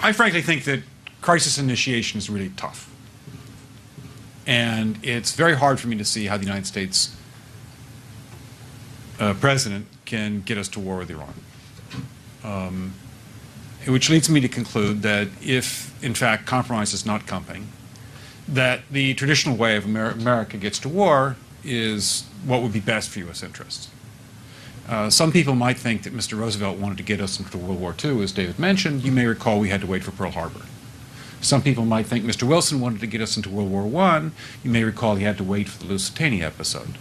I frankly think that crisis initiation is really tough. And it's very hard for me to see how the United States president can get us to war with Iran. Which leads me to conclude that if, in fact, compromise is not coming, that the traditional way of America gets to war is what would be best for U.S. interests. Some people might think that Mr. Roosevelt wanted to get us into World War II, as David mentioned. You may recall we had to wait for Pearl Harbor. Some people might think Mr. Wilson wanted to get us into World War I. You may recall he had to wait for the Lusitania episode.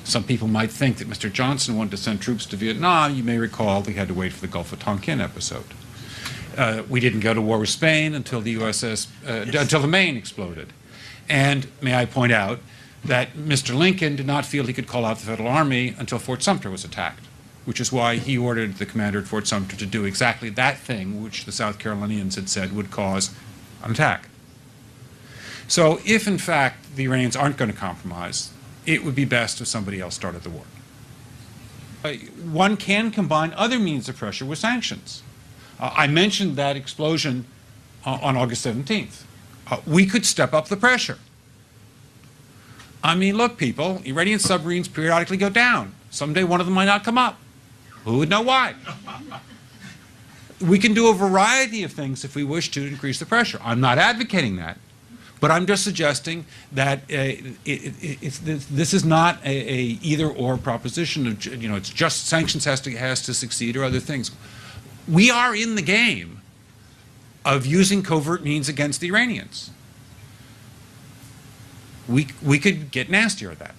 Some people might think that Mr. Johnson wanted to send troops to Vietnam. You may recall he had to wait for the Gulf of Tonkin episode. We didn't go to war with Spain until the until the Maine exploded. And may I point out that Mr. Lincoln did not feel he could call out the Federal Army until Fort Sumter was attacked, which is why he ordered the commander at Fort Sumter to do exactly that thing which the South Carolinians had said would cause an attack. So if, in fact, the Iranians aren't going to compromise, it would be best if somebody else started the war. One can combine other means of pressure with sanctions. I mentioned that explosion on August 17th. We could step up the pressure. I mean, look, people, Iranian submarines periodically go down. Someday one of them might not come up. Who would know why? We can do a variety of things if we wish to increase the pressure. I'm not advocating that, but I'm just suggesting that this is not a either-or proposition of, it's just sanctions has to succeed or other things. We are in the game of using covert means against the Iranians. We could get nastier at that.